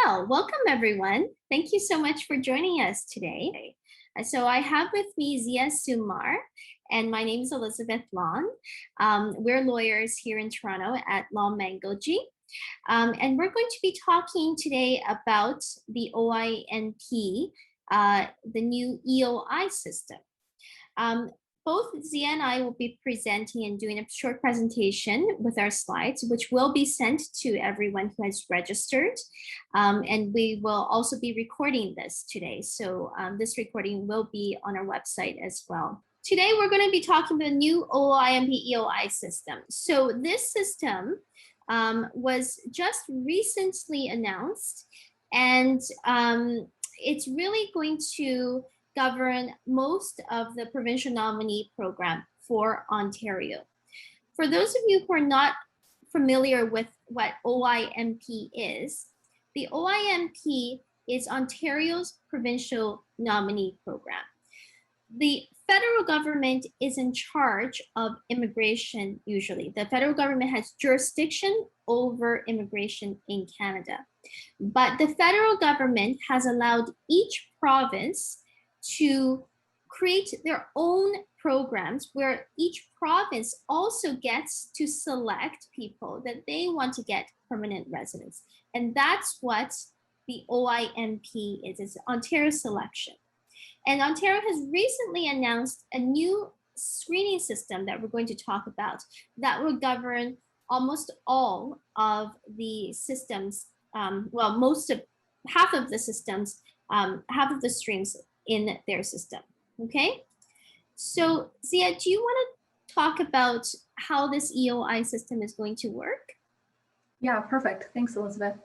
Well, welcome everyone. Thank you so much for joining us today. So I have with me Zia Sumar, and my name is Elizabeth Long. We're lawyers here in Toronto at Law Mangoji. And we're going to be talking today about the OINP, the new EOI system. Both Zia and I will be presenting and doing a short presentation with our slides, which will be sent to everyone who has registered. And we will also be recording this today. So this recording will be on our website as well. Today, we're going to be talking about the new OINP EOI system. So this system was just recently announced, and it's really going to govern most of the provincial nominee program for Ontario. For those of you who are not familiar with what OINP is, the OINP is Ontario's provincial nominee program. The federal government is in charge of immigration usually. The federal government has jurisdiction over immigration in Canada. But the federal government has allowed each province to create their own programs where each province also gets to select people that they want to get permanent residence. And that's what the OINP is. It's Ontario selection. And Ontario has recently announced a new screening system that we're going to talk about that will govern almost all of the systems, half of the systems, half of the streams in their system, okay? So Zia, do you want to talk about how this EOI system is going to work? Yeah, perfect. Thanks, Elizabeth.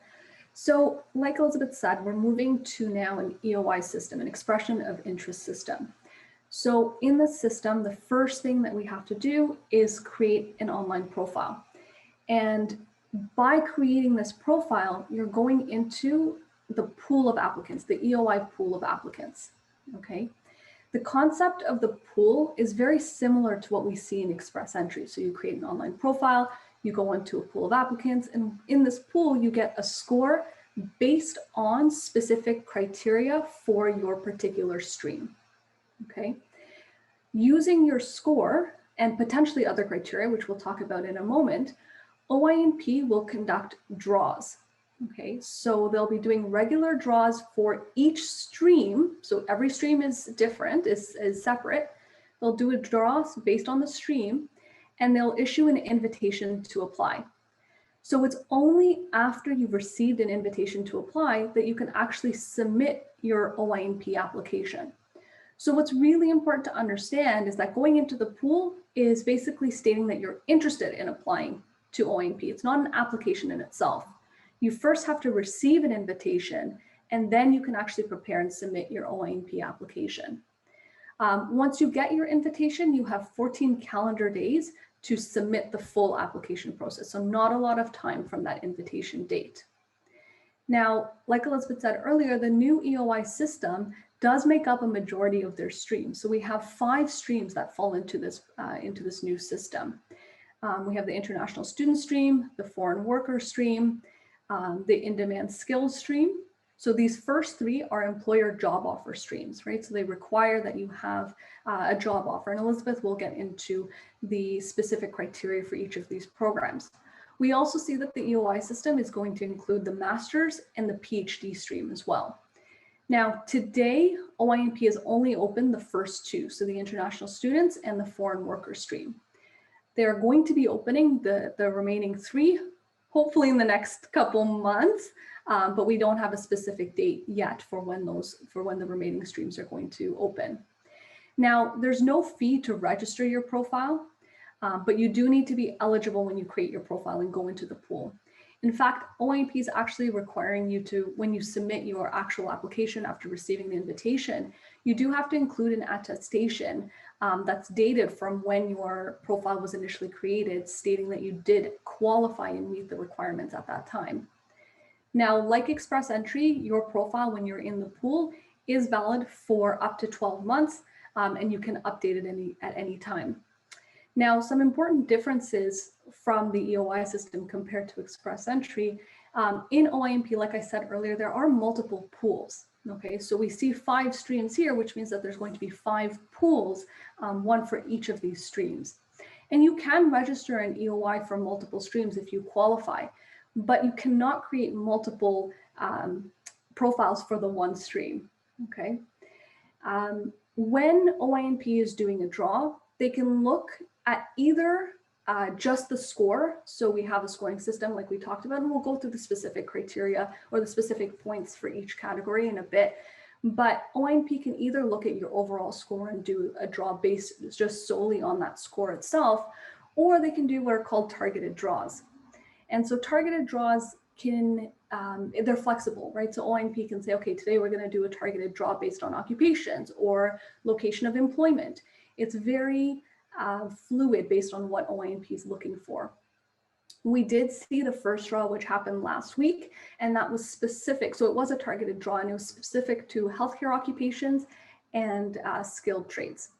So like Elizabeth said, we're moving to now an EOI system, an expression of interest system. So in the system, the first thing that we have to do is create an online profile. And by creating this profile, you're going into the pool of applicants, the EOI pool of applicants, okay? The concept of the pool is very similar to what we see in Express Entry. So you create an online profile, you go into a pool of applicants, and in this pool, you get a score based on specific criteria for your particular stream, okay? Using your score and potentially other criteria, which we'll talk about in a moment, OINP will conduct draws, okay? So they'll be doing regular draws for each stream. So every stream is different, is separate. They'll do a draw based on the stream, and they'll issue an invitation to apply. So it's only after you've received an invitation to apply that you can actually submit your OINP application. So what's really important to understand is that going into the pool is basically stating that you're interested in applying to OINP. It's not an application in itself. You first have to receive an invitation, and then you can actually prepare and submit your OINP application. Once you get your invitation, you have 14 calendar days to submit the full application process. So not a lot of time from that invitation date. Now, like Elizabeth said earlier, the new EOI system does make up a majority of their streams. So we have 5 streams that fall into this new system. We have the international student stream, the foreign worker stream, the in-demand skills stream. So these first 3 are employer job offer streams, right? So they require that you have a job offer. And Elizabeth will get into the specific criteria for each of these programs. We also see that the EOI system is going to include the master's and the PhD stream as well. Now, today, OINP has only opened the first 2, so the international students and the foreign worker stream. They're going to be opening the remaining 3, hopefully in the next couple months, but we don't have a specific date yet for when the remaining streams are going to open. Now, there's no fee to register your profile, but you do need to be eligible when you create your profile and go into the pool. In fact, OINP is actually requiring you to, when you submit your actual application after receiving the invitation, you do have to include an attestation that's dated from when your profile was initially created, stating that you did qualify and meet the requirements at that time. Now, like Express Entry, your profile when you're in the pool is valid for up to 12 months, and you can update it at any time. Now, some important differences from the EOI system compared to Express Entry In OINP, like I said earlier, there are multiple pools. Okay, so we see 5 streams here, which means that there's going to be 5 pools, one for each of these streams. And you can register an EOI for multiple streams if you qualify, but you cannot create multiple profiles for the one stream. Okay. When OINP is doing a draw, they can look at either just the score. So we have a scoring system like we talked about, and we'll go through the specific criteria or the specific points for each category in a bit. But OINP can either look at your overall score and do a draw based just solely on that score itself, or they can do what are called targeted draws. And so targeted draws can, they're flexible, right? So OINP can say, okay, today we're going to do a targeted draw based on occupations or location of employment. It's very fluid based on what OINP is looking for. We did see the first draw, which happened last week, and that was specific. So it was a targeted draw, and it was specific to healthcare occupations and skilled trades.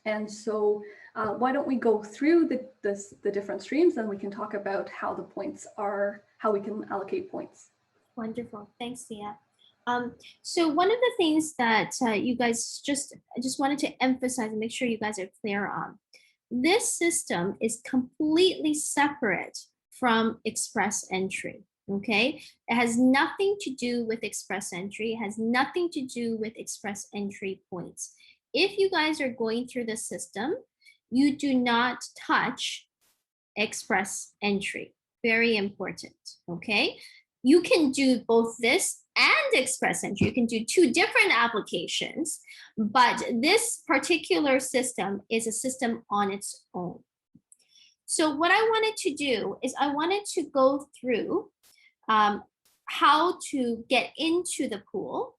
And so why don't we go through the different streams, and we can talk about how the points are, how we can allocate points. Wonderful. Thanks, Thea. So one of the things that you guys I just wanted to emphasize and make sure you guys are clear on, this system is completely separate from express entry, okay? It has nothing to do with express entry. It has nothing to do with express entry points. If you guys are going through the system, you do not touch express entry. Very important, okay? You can do both this and express entry. You can do 2 different applications, but this particular system is a system on its own. So what I wanted to do is I wanted to go through how to get into the pool,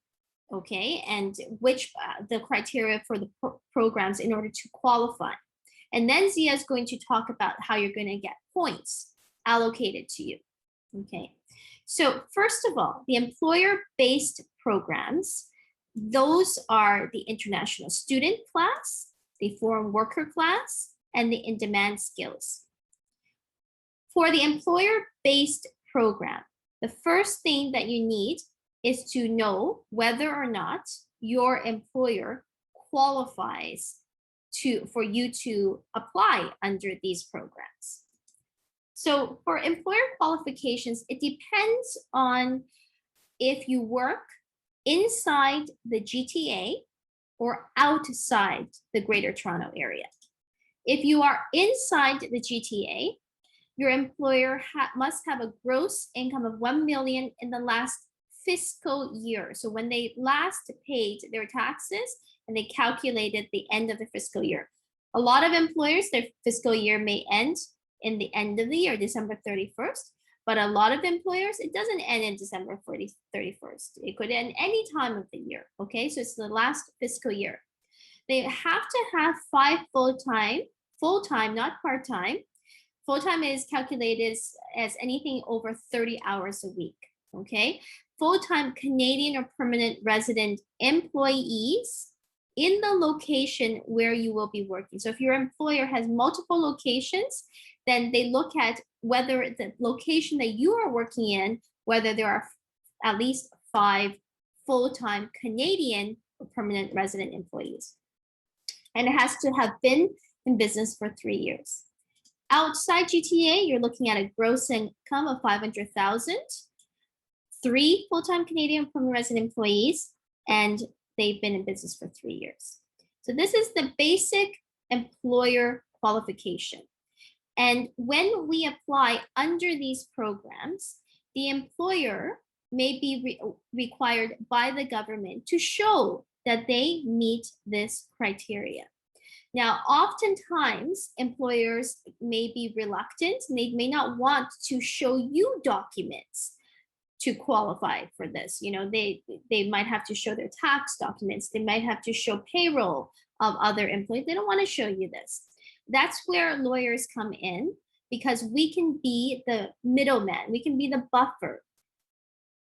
okay, and which the criteria for the programs in order to qualify. And then Zia is going to talk about how you're going to get points allocated to you, okay? So first of all, the employer-based programs, those are the international student class, the foreign worker class, and the in-demand skills. For the employer-based program, the first thing that you need is to know whether or not your employer qualifies for you to apply under these programs. So for employer qualifications, it depends on if you work inside the GTA or outside the Greater Toronto Area. If you are inside the GTA, your employer must have a gross income of 1 million in the last fiscal year. So when they last paid their taxes and they calculated the end of the fiscal year. A lot of employers, their fiscal year may end in the end of the year, December 31st, but a lot of employers, it doesn't end in December 31st. It could end any time of the year, okay? So it's the last fiscal year. They have to have 5 full-time, not part-time. Full-time is calculated as anything over 30 hours a week, okay? Full-time Canadian or permanent resident employees in the location where you will be working. So if your employer has multiple locations, then they look at whether the location that you are working in, whether there are at least 5 full-time Canadian or permanent resident employees. And it has to have been in business for 3 years. Outside GTA, you're looking at a gross income of 500,000, 3 full-time Canadian permanent resident employees, and they've been in business for 3 years. So this is the basic employer qualification. And when we apply under these programs, the employer may be required by the government to show that they meet this criteria. Now, oftentimes, employers may be reluctant, and they may not want to show you documents to qualify for this. You know, they might have to show their tax documents. They might have to show payroll of other employees. They don't want to show you this. That's where lawyers come in, because we can be the middleman. We can be the buffer.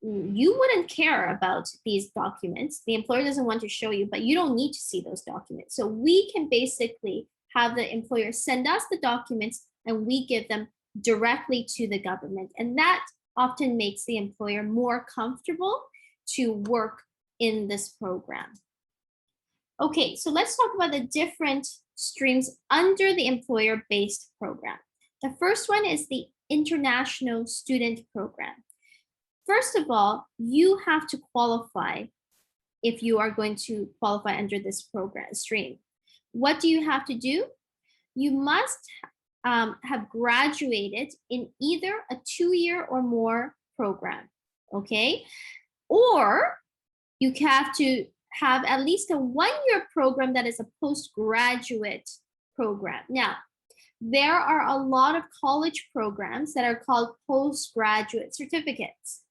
You wouldn't care about these documents. The employer doesn't want to show you, but you don't need to see those documents. So we can basically have the employer send us the documents and we give them directly to the government. And that often makes the employer more comfortable to work in this program. Okay, so let's talk about the different streams under the employer-based program. The first one is the international student program. First of all, you have to qualify if you are going to qualify under this program stream. What do you have to do? You must have graduated in either a 2-year or more program, okay? Or you have to have at least a 1-year program that is a postgraduate program. Now, there are a lot of college programs that are called postgraduate certificates.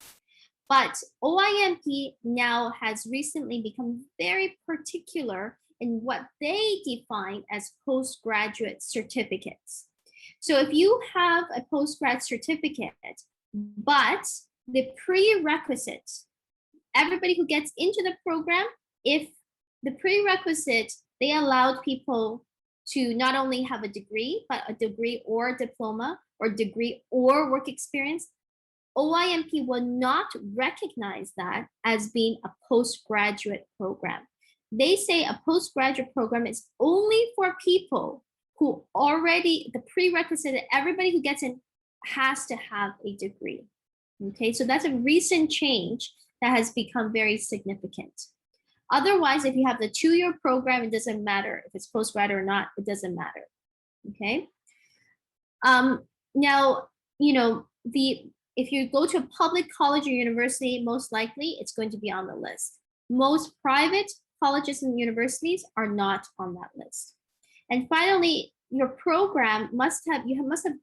But OINP now has recently become very particular in what they define as postgraduate certificates. So if you have a postgrad certificate, but the prerequisite, everybody who gets into the program, if the prerequisite, they allowed people to not only have a degree, but a degree or diploma or degree or work experience, OINP will not recognize that as being a postgraduate program. They say a postgraduate program is only for people who already, the prerequisite, everybody who gets in has to have a degree. Okay, so that's a recent change that has become very significant. Otherwise, if you have the 2-year program, it doesn't matter if it's postgrad or not, it doesn't matter. Okay. Now, you know, if you go to a public college or university, most likely it's going to be on the list. Most private colleges and universities are not on that list. And finally, your program must have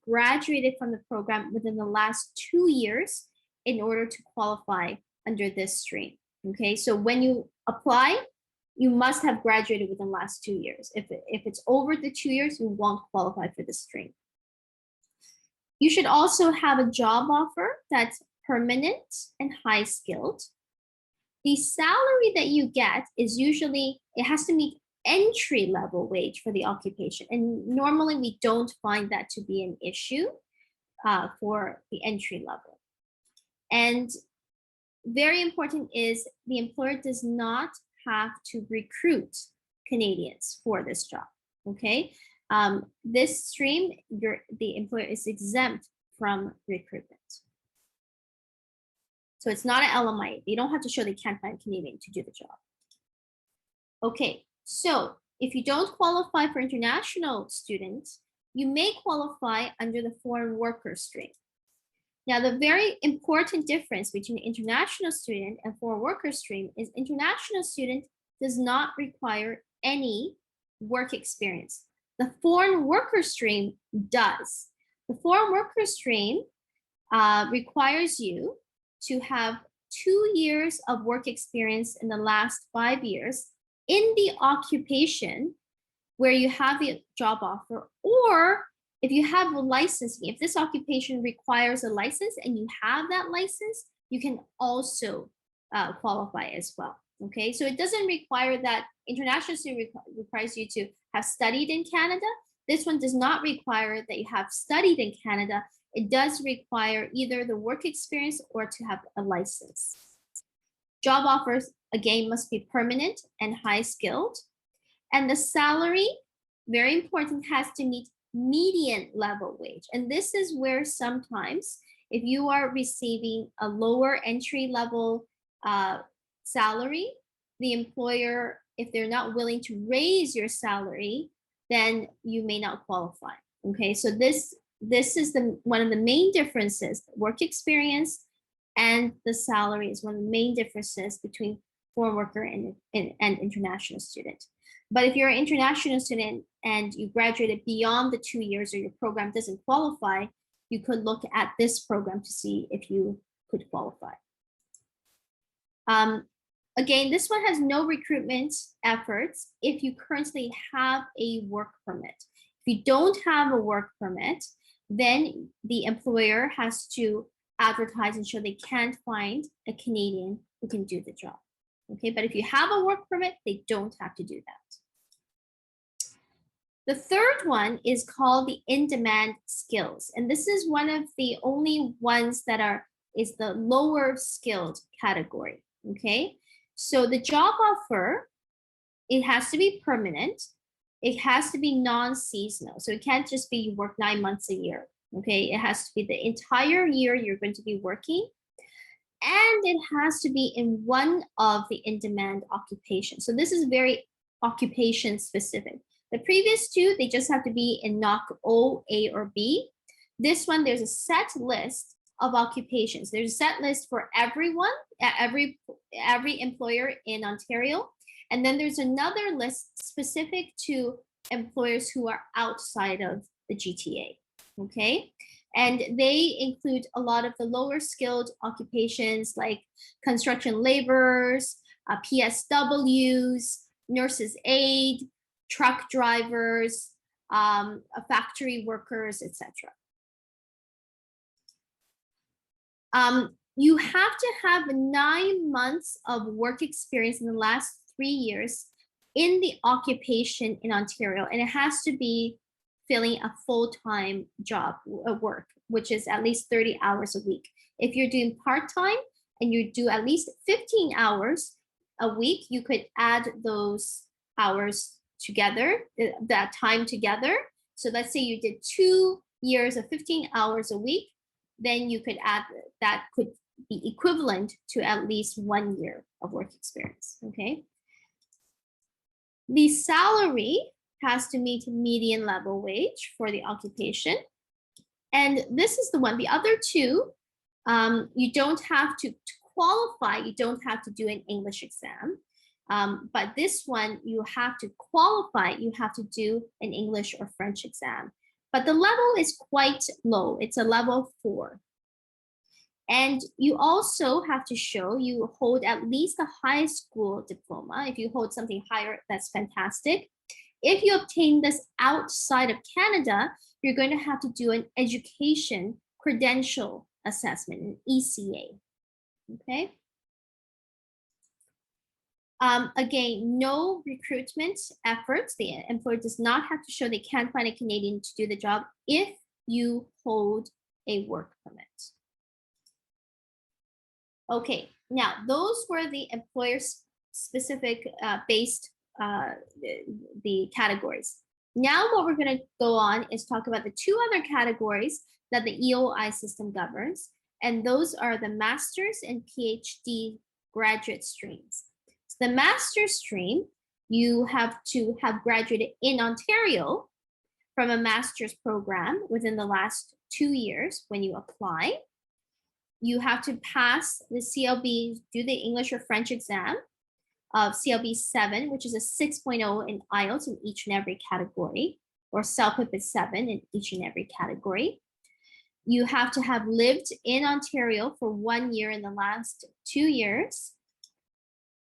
graduated from the program within the last 2 years in order to qualify under this stream. Okay, so when you apply, you must have graduated within the last 2 years. If it's over the 2 years, you won't qualify for this stream. You should also have a job offer that's permanent and high skilled. The salary that you get is usually, it has to meet entry level wage for the occupation. And normally we don't find that to be an issue for the entry level. And very important is the employer does not have to recruit Canadians for this job, okay? This stream, the employer is exempt from recruitment. So it's not an LMI. They don't have to show they can't find Canadian to do the job. Okay, so if you don't qualify for international students, you may qualify under the foreign worker stream. Now, the very important difference between international student and foreign worker stream is international student does not require any work experience. The foreign worker stream does. The foreign worker stream requires you to have 2 years of work experience in the last 5 years in the occupation where you have the job offer, or if you have a license, if this occupation requires a license and you have that license, you can also qualify as well. Okay, so it doesn't require that international student requires you to have studied in Canada. This one does not require that you have studied in Canada. It does require either the work experience or to have a license. Job offers, again, must be permanent and high skilled. And the salary, very important, has to meet median level wage. And this is where sometimes if you are receiving a lower entry level salary, the employer, if they're not willing to raise your salary, then you may not qualify. Okay, so this is one of the main differences. Work experience and the salary is one of the main differences between foreign worker and international student. But if you're an international student and you graduated beyond the 2 years or your program doesn't qualify, you could look at this program to see if you could qualify. Again, this one has no recruitment efforts if you currently have a work permit. If you don't have a work permit, then the employer has to advertise and show they can't find a Canadian who can do the job. Okay, but if you have a work permit, they don't have to do that. The third one is called the in-demand skills. And this is one of the only ones that are is the lower skilled category, okay? So the job offer, it has to be permanent. It has to be non-seasonal. So it can't just be you work 9 months a year, okay? It has to be the entire year you're going to be working. And it has to be in one of the in-demand occupations. So this is very occupation specific. The previous two, they just have to be in NOC O, A, or B. This one, there's a set list of occupations. There's a set list for everyone, every employer in Ontario. And then there's another list specific to employers who are outside of the GTA, okay? And they include a lot of the lower skilled occupations like construction laborers, PSWs, nurses' aid, truck drivers, factory workers, etc. You have to have 9 months of work experience in the last 3 years in the occupation in Ontario, and it has to be filling a full-time job work, which is at least 30 hours a week. If you're doing part-time and you do at least 15 hours a week, you could add those hours together, that time together. So let's say you did 2 years of 15 hours a week, then you could add, that could be equivalent to at least 1 year of work experience, okay? The salary has to meet median level wage for the occupation. And this is the one, the other two, you don't have to qualify, you don't have to do an English exam. But this one, you have to qualify, you have to do an English or French exam. But the level is quite low, it's a level 4. And you also have to show you hold at least a high school diploma. If you hold something higher, that's fantastic. If you obtain this outside of Canada, you're going to have to do an education credential assessment, an ECA, okay? Again, no recruitment efforts. The employer does not have to show they can't find a Canadian to do the job if you hold a work permit. Okay, now those were the employer-specific based the categories. Now what we're going to go on is talk about the 2 other categories that the EOI system governs, and those are the master's and PhD graduate streams. So the master's stream, you have to have graduated in Ontario from a master's program within the last 2 years when you apply. You have to pass the CLB, do the English or French exam of CLB 7, which is a 6.0 in IELTS in each and every category, or CELPIP is 7 in each and every category. You have to have lived in Ontario for 1 year in the last 2 years,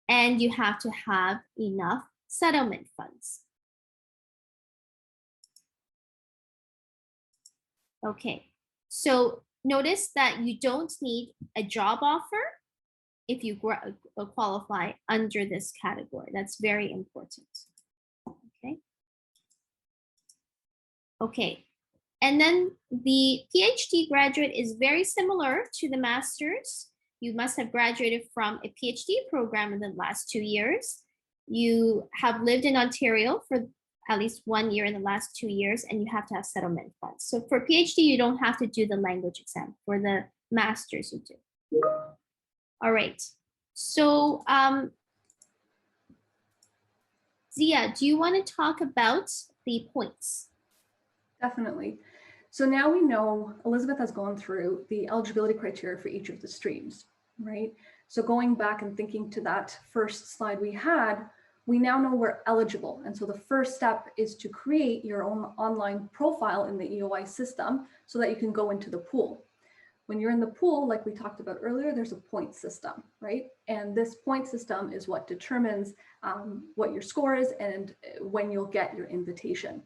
and you have to have enough settlement funds. Okay, so notice that you don't need a job offer if you qualify under this category. That's very important. Okay. Okay. And then the PhD graduate is very similar to the master's. You must have graduated from a PhD program in the last 2 years. You have lived in Ontario for at least 1 year in the last 2 years, and you have to have settlement funds. So for PhD, you don't have to do the language exam. For the master's, you do. All right. So Zia, do you want to talk about the points? Definitely. So now we know Elizabeth has gone through the eligibility criteria for each of the streams, right? So going back and thinking to that first slide we had, we now know we're eligible. And so the first step is to create your own online profile in the EOI system so that you can go into the pool. When you're in the pool, like we talked about earlier, there's a point system, right? And this point system is what determines what your score is and when you'll get your invitation.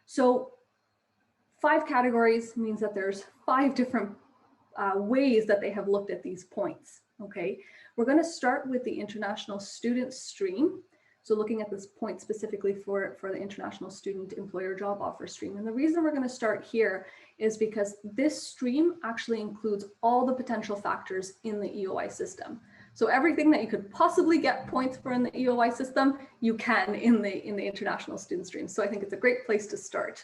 So 5 categories means that there's 5 different ways that they have looked at these points, okay? We're going to start with the international student stream. So looking at this point specifically for the international student employer job offer stream. And the reason we're going to start here is because this stream actually includes all the potential factors in the EOI system. So everything that you could possibly get points for in the EOI system, you can in the international student stream. So I think it's a great place to start.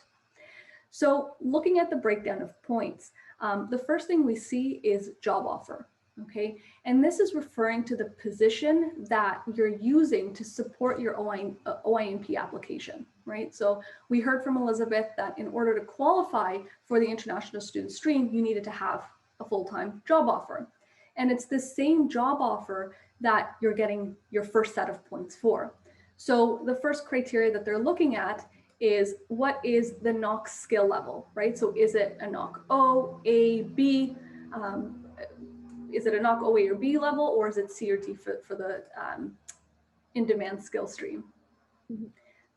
So looking at the breakdown of points, the first thing we see is job offer. Okay, and this is referring to the position that you're using to support your OINP application, right? So we heard from Elizabeth that in order to qualify for the international student stream, you needed to have a full-time job offer. And it's the same job offer that you're getting your first set of points for. So the first criteria that they're looking at is what is the NOC skill level, right? So is it a NOC O, A, B? Is it a NOC OA or B level, or is it C or D for the in-demand skill stream? Mm-hmm.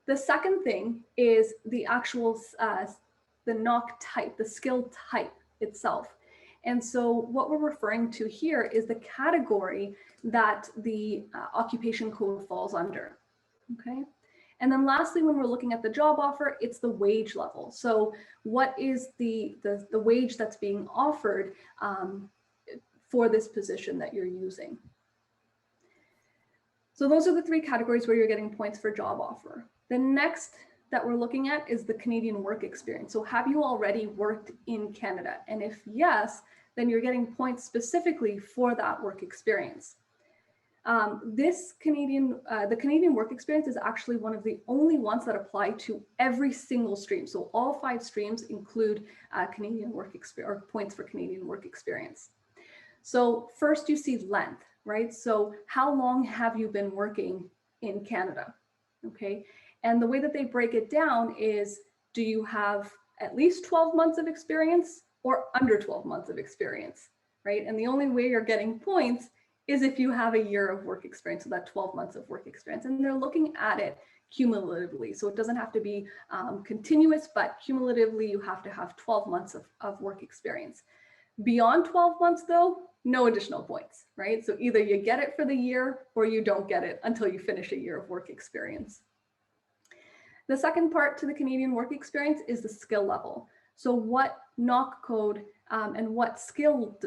The second thing is the actual, the NOC type, the skill type itself. And so what we're referring to here is the category that the occupation code falls under, okay? And then lastly, when we're looking at the job offer, it's the wage level. So what is the wage that's being offered for this position that you're using? So those are the three categories where you're getting points for job offer. The next that we're looking at is the Canadian work experience. So have you already worked in Canada? And if yes, then you're getting points specifically for that work experience. The Canadian work experience is actually one of the only ones that apply to every single stream. So all 5 streams include Canadian work experience, or points for Canadian work experience. So first you see length, right? So how long have you been working in Canada? Okay. And the way that they break it down is, do you have at least 12 months of experience or under 12 months of experience, right? And the only way you're getting points is if you have a year of work experience, so that 12 months of work experience. And they're looking at it cumulatively. So it doesn't have to be continuous, but cumulatively you have to have 12 months of work experience. Beyond 12 months though, no additional points, right? So either you get it for the year or you don't get it until you finish a year of work experience. The second part to the Canadian work experience is the skill level. So what NOC code and what skill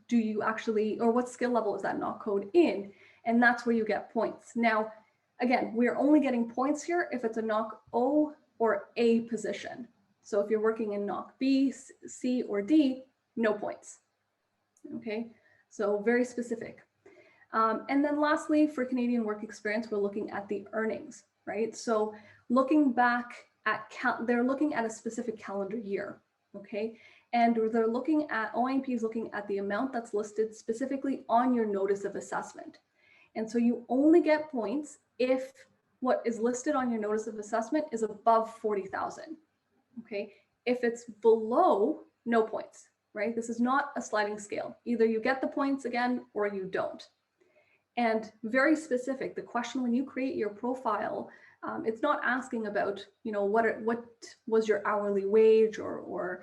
do you actually, or what skill level is that NOC code in? And that's where you get points. Now, again, we're only getting points here if it's a NOC O or A position. So if you're working in NOC B, C, or D, no points. Okay, so very specific. And then lastly, for Canadian work experience, we're looking at the earnings, right? So looking back at, they're looking at a specific calendar year, okay? And they're looking at, OINP is looking at the amount that's listed specifically on your notice of assessment. And so you only get points if what is listed on your notice of assessment is above 40,000, okay? If it's below, no points, right? This is not a sliding scale. Either you get the points again or you don't. And very specific, the question when you create your profile, it's not asking about, you know, what was your hourly wage or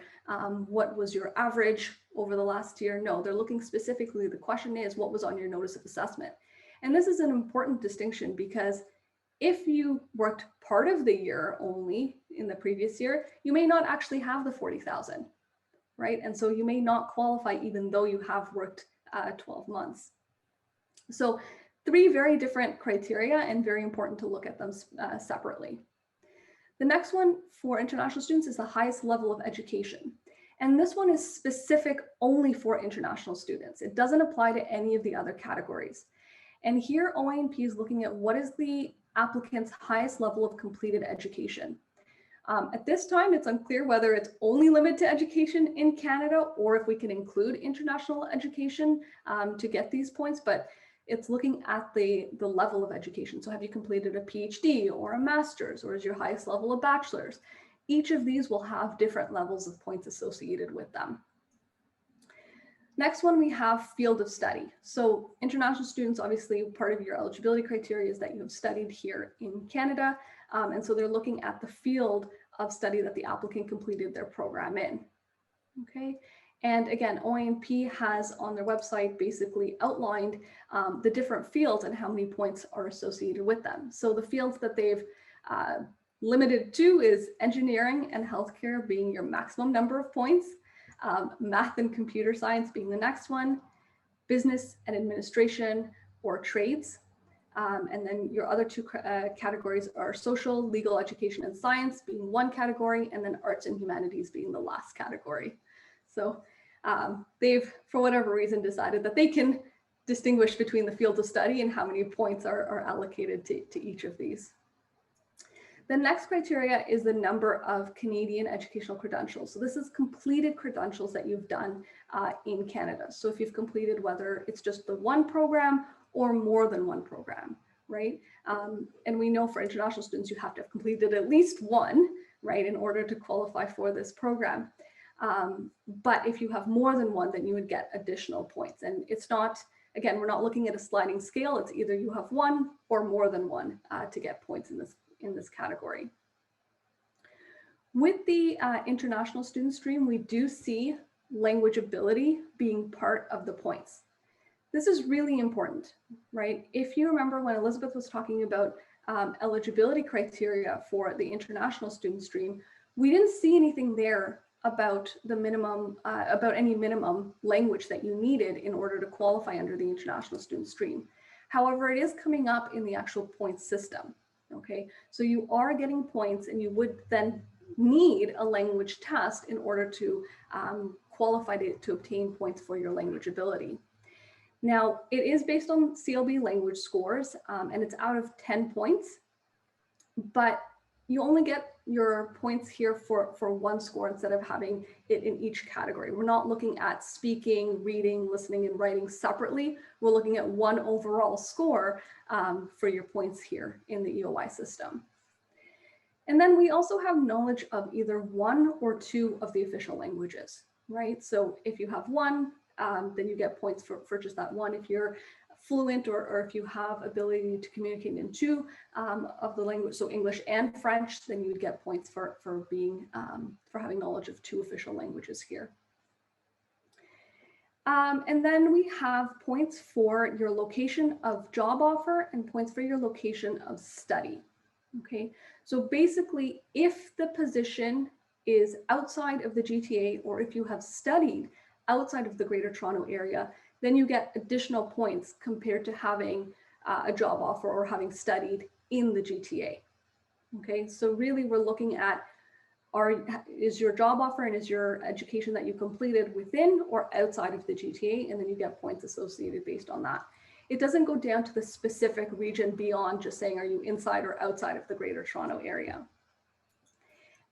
what was your average over the last year. No, they're looking specifically, the question is what was on your notice of assessment. And this is an important distinction because if you worked part of the year only in the previous year, you may not actually have the 40,000, right? And so you may not qualify even though you have worked 12 months. So 3 very different criteria and very important to look at them separately. The next one for international students is the highest level of education. And this one is specific only for international students. It doesn't apply to any of the other categories. And here OINP is looking at what is the applicant's highest level of completed education. At this time, it's unclear whether it's only limited to education in Canada or if we can include international education to get these points, but it's looking at the level of education. So have you completed a PhD or a master's, or is your highest level a bachelor's? Each of these will have different levels of points associated with them. Next one, we have field of study. So international students, obviously part of your eligibility criteria is that you have studied here in Canada. And so they're looking at the field of study that the applicant completed their program in. Okay. And again, OINP has on their website basically outlined the different fields and how many points are associated with them. So the fields that they've limited to is engineering and healthcare being your maximum number of points, math and computer science being the next one, business and administration or trades. And then your other two categories are social, legal, education, and science being one category, and then arts and humanities being the last category. So they've, for whatever reason, decided that they can distinguish between the fields of study and how many points are allocated to each of these. The next criteria is the number of Canadian educational credentials. So this is completed credentials that you've done in Canada. So if you've completed, whether it's just the one program or more than one program, right? And we know for international students, you have to have completed at least one, right, in order to qualify for this program. But if you have more than one, then you would get additional points. And it's not, again, we're not looking at a sliding scale. It's either you have one or more than one to get points in this category. With the international student stream, we do see language ability being part of the points. This is really important, right? If you remember when Elizabeth was talking about eligibility criteria for the international student stream, we didn't see anything there about the minimum, about any minimum language that you needed in order to qualify under the international student stream. However, it is coming up in the actual point system. Okay, so you are getting points and you would then need a language test in order to qualify to obtain points for your language ability. Now, it is based on CLB language scores and it's out of 10 points, but you only get your points here for one score instead of having it in each category. We're not looking at speaking, reading, listening, and writing separately. We're looking at one overall score for your points here in the EOI system. And then we also have knowledge of either one or two of the official languages, right? So if you have one, then you get points for just that one. If you're fluent or if you have ability to communicate in two of the language, so English and French, then you would get points for being for having knowledge of two official languages here. And then we have points for your location of job offer and points for your location of study. Okay, so basically, if the position is outside of the GTA or if you have studied outside of the Greater Toronto Area, then you get additional points compared to having a job offer or having studied in the GTA. Okay, so really we're looking at is your job offer and is your education that you completed within or outside of the GTA, and then you get points associated based on that. It doesn't go down to the specific region beyond just saying, are you inside or outside of the Greater Toronto Area?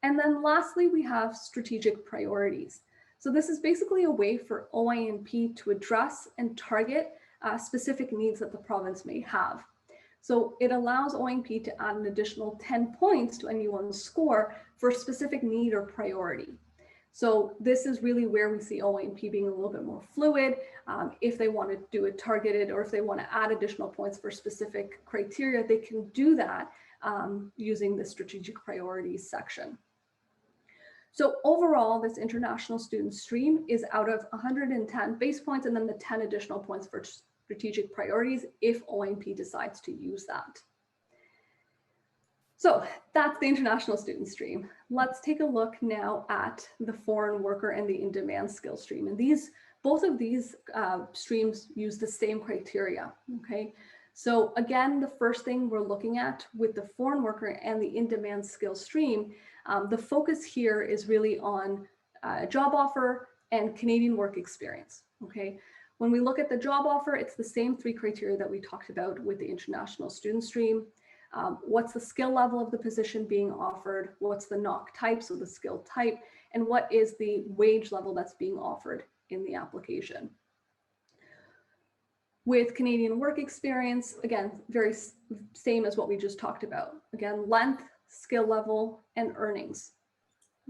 And then lastly, we have strategic priorities. So this is basically a way for OINP to address and target specific needs that the province may have. So it allows OINP to add an additional 10 points to anyone's score for a specific need or priority. So this is really where we see OINP being a little bit more fluid. If they want to do it targeted or if they want to add additional points for specific criteria, they can do that using the strategic priorities section. So overall, this international student stream is out of 110 base points and then the 10 additional points for strategic priorities if OINP decides to use that. So that's the international student stream. Let's take a look now at the foreign worker and the in-demand skill stream. And both of these streams use the same criteria, okay? So again, the first thing we're looking at with the foreign worker and the in-demand skill stream, the focus here is really on job offer and Canadian work experience, okay? When we look at the job offer, it's the same three criteria that we talked about with the international student stream. What's the skill level of the position being offered? What's the NOC type, so the skill type, and what is the wage level that's being offered in the application? With Canadian work experience, again, very same as what we just talked about. Again, length, skill level, and earnings.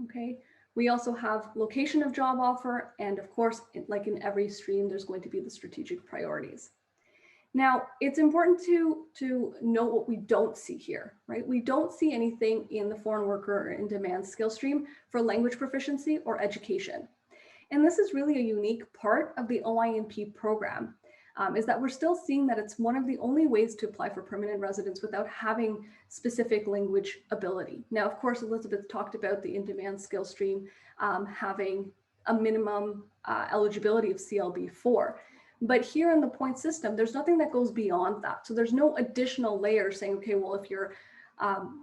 Okay. We also have location of job offer, and of course, like in every stream, there's going to be the strategic priorities. Now, it's important to note what we don't see here, right? We don't see anything in the foreign worker or in-demand skill stream for language proficiency or education. And this is really a unique part of the OINP program, is that we're still seeing that it's one of the only ways to apply for permanent residence without having specific language ability. Now, of course, Elizabeth talked about the in-demand skill stream having a minimum eligibility of CLB4. But here in the point system, there's nothing that goes beyond that. So there's no additional layer saying, okay, well, if you're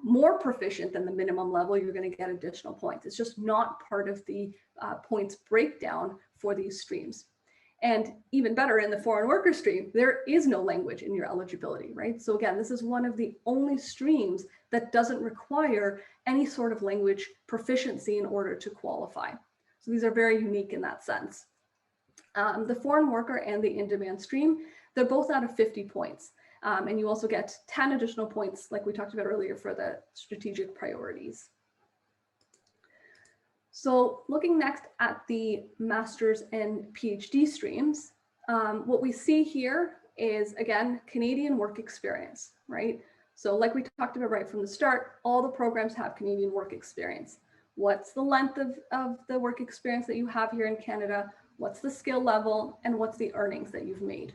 more proficient than the minimum level, you're going to get additional points. It's just not part of the points breakdown for these streams. And even better, in the foreign worker stream, there is no language in your eligibility, right? So again, this is one of the only streams that doesn't require any sort of language proficiency in order to qualify. So these are very unique in that sense. The foreign worker and the in-demand stream, they're both out of 50 points. And you also get 10 additional points, like we talked about earlier, for the strategic priorities. So looking next at the master's and PhD streams, what we see here is, again, Canadian work experience, right? So like we talked about right from the start, all the programs have Canadian work experience. What's the length of the work experience that you have here in Canada? What's the skill level? And what's the earnings that you've made?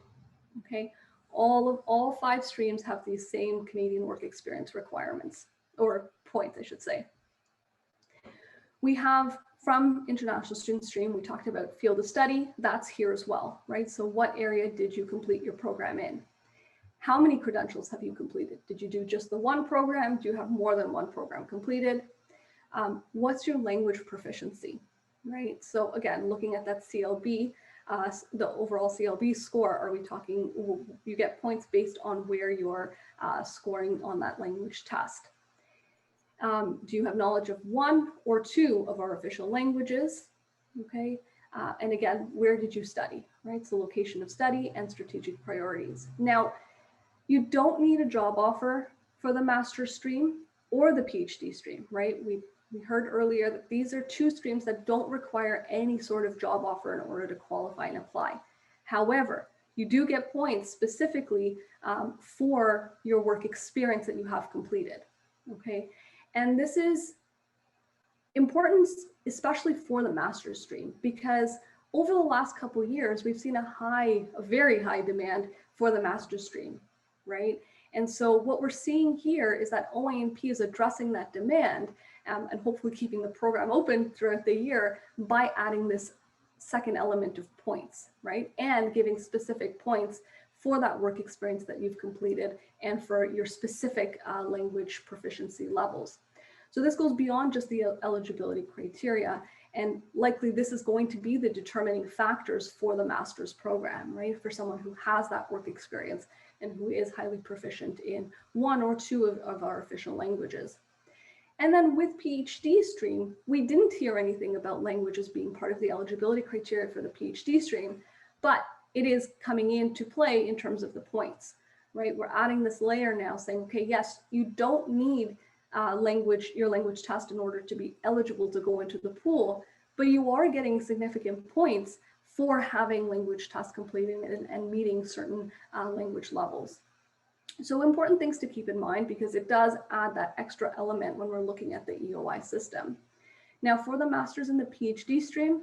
Okay, all 5 streams have these same Canadian work experience requirements, or points, I should say. We have from international student stream, we talked about field of study, that's here as well, right? So what area did you complete your program in? How many credentials have you completed? Did you do just the one program? Do you have more than one program completed? What's your language proficiency, right? So again, looking at that CLB, the overall CLB score, are we talking, you get points based on where you're scoring on that language test. Do you have knowledge of 1 or 2 of our official languages? Okay, and again, where did you study, right? So location of study and strategic priorities. Now, you don't need a job offer for the master's stream or the PhD stream, right? We heard earlier that these are 2 streams that don't require any sort of job offer in order to qualify and apply. However, you do get points specifically for your work experience that you have completed, okay? And this is important, especially for the master's stream, because over the last couple of years, we've seen a very high demand for the master's stream, right? And so what we're seeing here is that OINP is addressing that demand and hopefully keeping the program open throughout the year by adding this second element of points, right? And giving specific points for that work experience that you've completed and for your specific language proficiency levels. So this goes beyond just the eligibility criteria, and likely this is going to be the determining factors for the master's program, right? For someone who has that work experience and who is highly proficient in 1 or 2 of our official languages. And then with PhD stream, we didn't hear anything about languages being part of the eligibility criteria for the PhD stream, but it is coming into play in terms of the points, right? We're adding this layer now saying, okay, yes, you don't need your language test in order to be eligible to go into the pool, but you are getting significant points for having language tests completed and meeting certain language levels. So important things to keep in mind, because it does add that extra element when we're looking at the EOI system. Now for the master's and the PhD stream,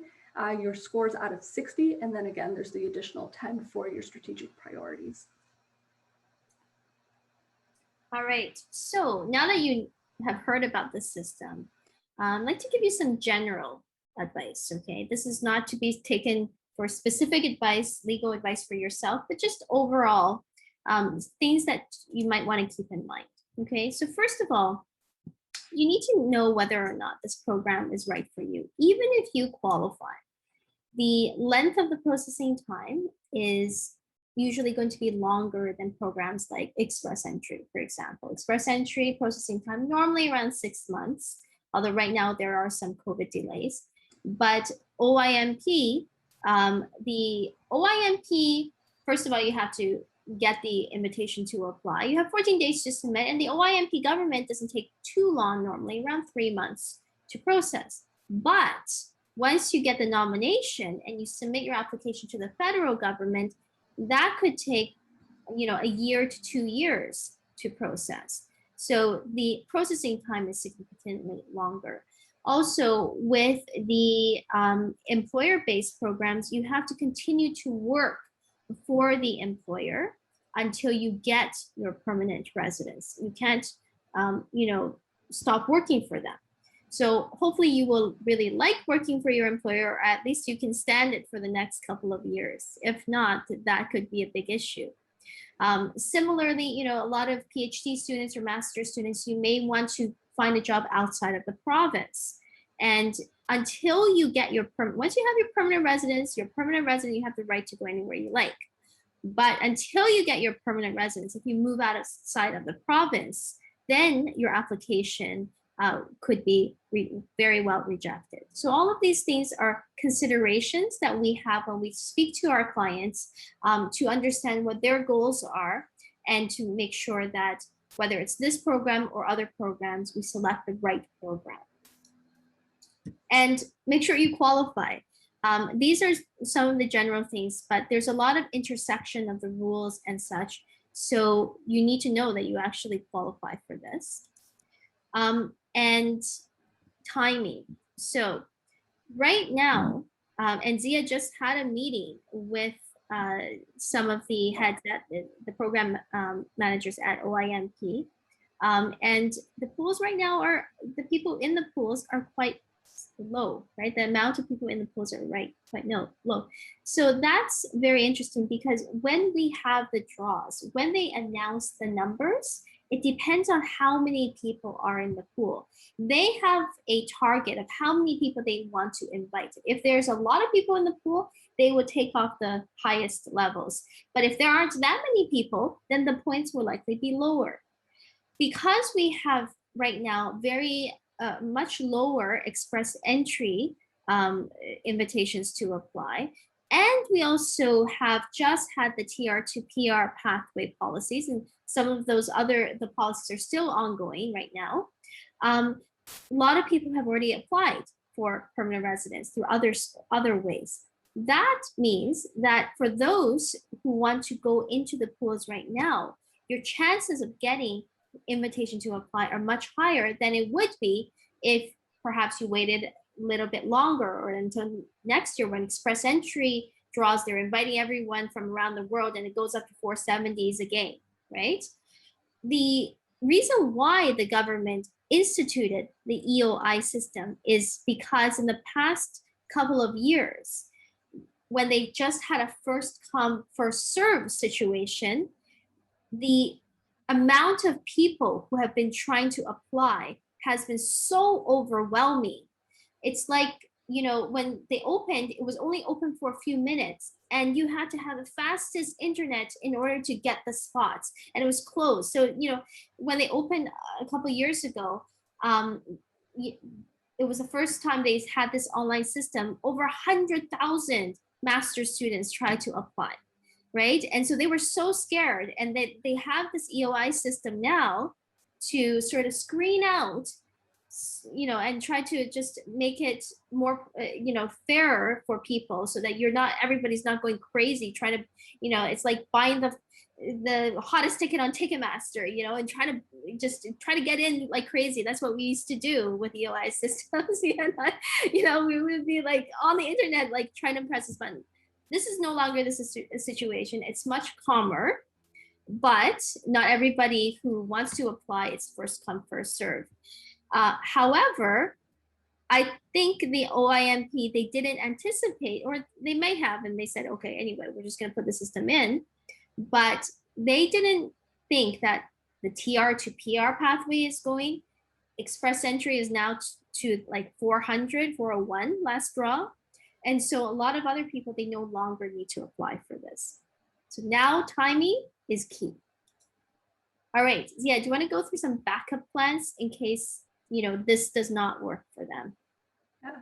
your scores out of 60, and then again, there's the additional 10 for your strategic priorities. All right, so now that you have heard about the system, I'd like to give you some general advice, okay? This is not to be taken for specific advice, legal advice for yourself, but just overall things that you might want to keep in mind, okay? So first of all, you need to know whether or not this program is right for you, even if you qualify. The length of the processing time is usually going to be longer than programs like Express Entry, for example. Express Entry processing time normally around 6 months, although right now there are some COVID delays. But OINP, the OINP, first of all, you have to get the invitation to apply. You have 14 days to submit, and the OINP government doesn't take too long, normally around 3 months to process. But once you get the nomination and you submit your application to the federal government, that could take, a year to 2 years to process. So the processing time is significantly longer. Also, with the employer-based programs, you have to continue to work for the employer until you get your permanent residence. You can't, stop working for them. So hopefully you will really like working for your employer, or at least you can stand it for the next couple of years. If not, that could be a big issue. Similarly, a lot of PhD students or master's students, you may want to find a job outside of the province. And until you get once you have your permanent residence, you have the right to go anywhere you like. But until you get your permanent residence, if you move outside of the province, then your application could be very well rejected. So all of these things are considerations that we have when we speak to our clients to understand what their goals are and to make sure that whether it's this program or other programs, we select the right program. And make sure you qualify. These are some of the general things, but there's a lot of intersection of the rules and such. So you need to know that you actually qualify for this. And timing. So right now, and Zia just had a meeting with some of the heads at the program managers at OINP. And the pools right now the people in the pools are quite low, right? The amount of people in the pools are quite low. So that's very interesting because when we have the draws, when they announce the numbers, it depends on how many people are in the pool. They have a target of how many people they want to invite. If there's a lot of people in the pool, they would take off the highest levels. But if there aren't that many people, then the points will likely be lower. Because we have right now very much lower express entry invitations to apply, and we also have just had the TR to PR pathway policies, and some of the policies are still ongoing right now. A lot of people have already applied for permanent residence through other ways. That means that for those who want to go into the pools right now, your chances of getting invitation to apply are much higher than it would be if perhaps you waited a little bit longer or until next year when express entry draws, they're inviting everyone from around the world and it goes up to 470s again, right? The reason why the government instituted the EOI system is because in the past couple of years, when they just had a first come, first serve situation, the amount of people who have been trying to apply has been so overwhelming. It's like, when they opened, it was only open for a few minutes and you had to have the fastest internet in order to get the spots, and it was closed. So, when they opened a couple of years ago, it was the first time they had this online system. Over 100,000 master's students tried to apply. Right. And so they were so scared, and they have this EOI system now to sort of screen out, and try to just make it more, fairer for people so that everybody's not going crazy trying to, it's like buying the hottest ticket on Ticketmaster, and try to get in like crazy. That's what we used to do with EOI systems. We would be like on the internet, like trying to press this button. This is no longer the situation. It's much calmer, but not everybody who wants to apply, it's first come, first serve. However, I think the OINP, they didn't anticipate, or they may have, and they said, okay, anyway, we're just going to put the system in. But they didn't think that the TR to PR pathway is going. Express entry is now to like 400, 401 last draw. And so a lot of other people, they no longer need to apply for this. So now timing is key. All right, yeah, do you want to go through some backup plans in case, this does not work for them? Yeah,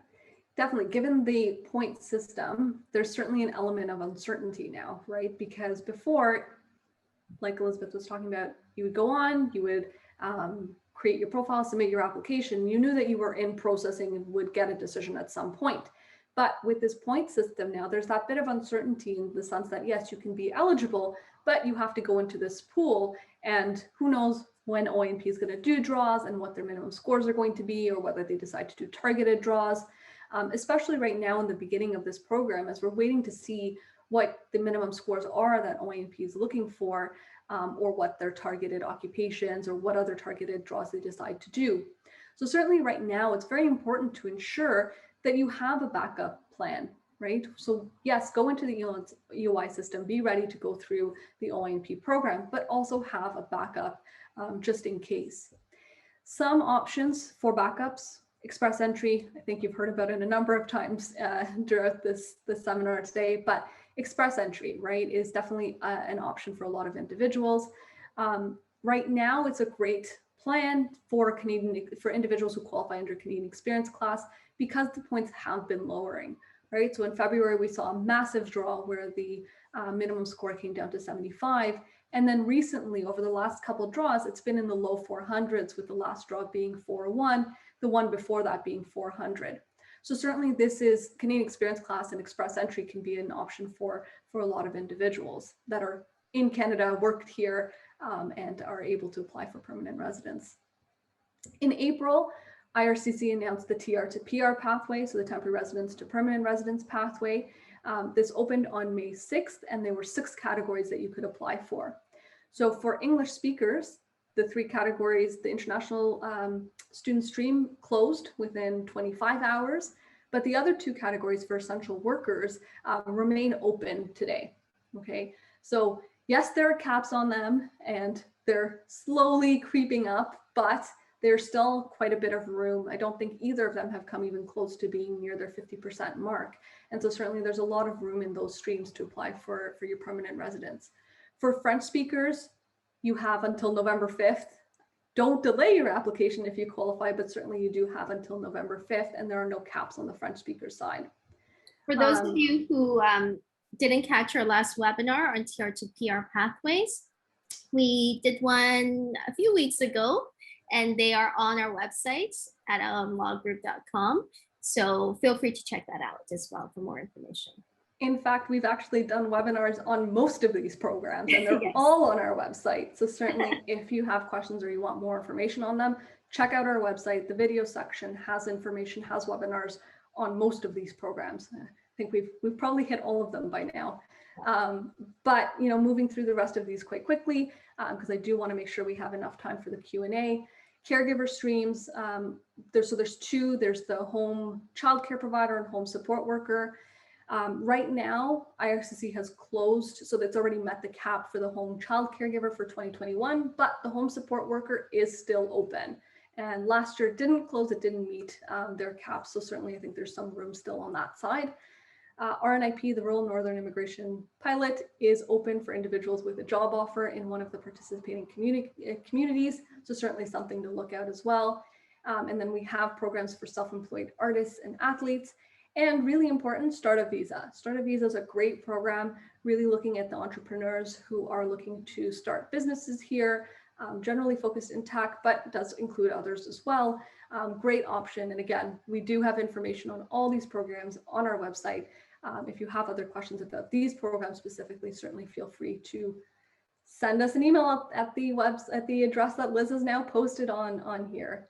definitely. Given the point system, there's certainly an element of uncertainty now, right? Because before, like Elizabeth was talking about, you would go on, you would create your profile, submit your application. You knew that you were in processing and would get a decision at some point. But with this point system now, there's that bit of uncertainty in the sense that, yes, you can be eligible, but you have to go into this pool, and who knows when OINP is going to do draws and what their minimum scores are going to be, or whether they decide to do targeted draws, especially right now in the beginning of this program, as we're waiting to see what the minimum scores are that OINP is looking for, or what their targeted occupations or what other targeted draws they decide to do. So certainly right now, it's very important to ensure that you have a backup plan, right? So yes, go into the EOI system, be ready to go through the OINP program, but also have a backup just in case. Some options for backups: express entry. I think you've heard about it a number of times throughout this seminar today, but express entry, right, is definitely an option for a lot of individuals. Right now, it's a great plan for individuals who qualify under Canadian Experience class, because the points have been lowering, right? So in February, we saw a massive draw where the minimum score came down to 75. And then recently, over the last couple of draws, it's been in the low 400s, with the last draw being 401, the one before that being 400. So certainly this is Canadian Experience class, and express entry can be an option for a lot of individuals that are in Canada, worked here, and are able to apply for permanent residence. In April, IRCC announced the TR to PR pathway, so the temporary residence to permanent residence pathway. This opened on May 6th, and there were 6 categories that you could apply for. So for English speakers, the 3 categories, the international student stream closed within 25 hours, but the other 2 categories for essential workers remain open today. Okay, so yes, there are caps on them, and they're slowly creeping up, but there's still quite a bit of room. I don't think either of them have come even close to being near their 50% mark. And so certainly there's a lot of room in those streams to apply for your permanent residence. For French speakers, you have until November 5th. Don't delay your application if you qualify, but certainly you do have until November 5th, and there are no caps on the French speaker side. For those of you who didn't catch our last webinar on TR to PR pathways, we did one a few weeks ago, and they are on our website at lawgroup.com. So feel free to check that out as well for more information. In fact, we've actually done webinars on most of these programs, and they're Yes. all on our website. So certainly if you have questions or you want more information on them, check out our website. The video section has information, has webinars on most of these programs. I think we've probably hit all of them by now. But moving through the rest of these quite quickly, because I do want to make sure we have enough time for the Q&A. Caregiver streams, there's 2. There's the home childcare provider and home support worker. Right now, IRCC has closed, so that's already met the cap for the home child caregiver for 2021, but the home support worker is still open. And last year it didn't close, it didn't meet their cap. So certainly I think there's some room still on that side. RNIP, the Rural Northern Immigration Pilot, is open for individuals with a job offer in one of the participating communities. So certainly something to look at as well. And then we have programs for self-employed artists and athletes. And really important, Startup Visa. Startup Visa is a great program, really looking at the entrepreneurs who are looking to start businesses here, generally focused in tech, but does include others as well. Great option. And again, we do have information on all these programs on our website. If you have other questions about these programs specifically, certainly feel free to send us an email at the address that Liz has now posted on here.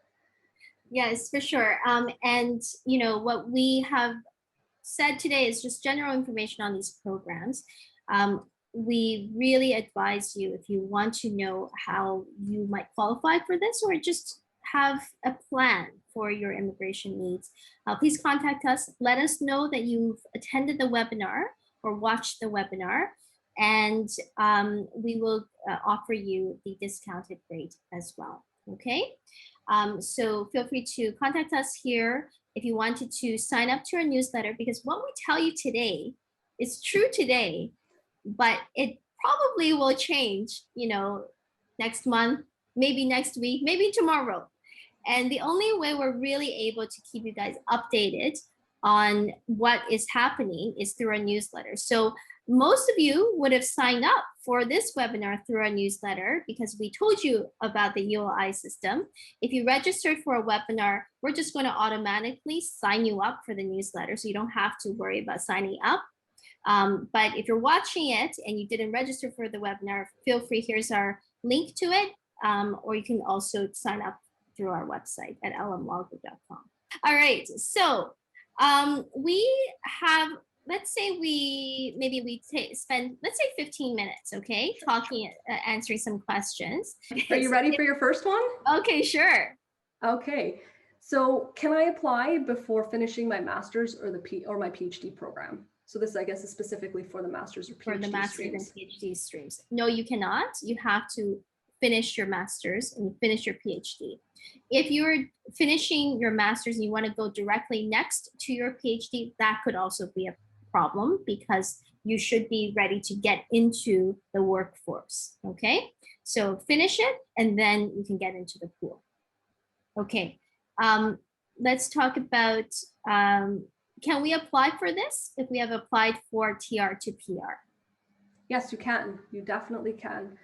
Yes, for sure. And what we have said today is just general information on these programs. We really advise you, if you want to know how you might qualify for this, or just have a plan for your immigration needs, please contact us. Let us know that you've attended the webinar or watched the webinar, and we will offer you the discounted rate as well. Okay, so feel free to contact us here if you wanted to sign up to our newsletter, because what we tell you today is true today, but it probably will change, next month, maybe next week, maybe tomorrow. And the only way we're really able to keep you guys updated on what is happening is through our newsletter. So most of you would have signed up for this webinar through our newsletter because we told you about the EOI system. If you registered for a webinar, we're just going to automatically sign you up for the newsletter, so you don't have to worry about signing up. But if you're watching it and you didn't register for the webinar, feel free, here's our link to it. or you can also sign up through our website at lmlawgroup.com. All right, so we have, let's say we spend, let's say 15 minutes, okay, talking, answering some questions. Are you ready for your first one? Okay, sure. Okay, so can I apply before finishing my master's or my PhD program? So this, I guess, is specifically for the master's or PhD for the master's streams. and PhD streams. No, you cannot. You have to finish your master's and finish your PhD. If you're finishing your master's and you want to go directly next to your PhD, that could also be a problem because you should be ready to get into the workforce. Okay, so finish it and then you can get into the pool. Okay, let's talk about, can we apply for this if we have applied for TR to PR? Yes, you can. You definitely can.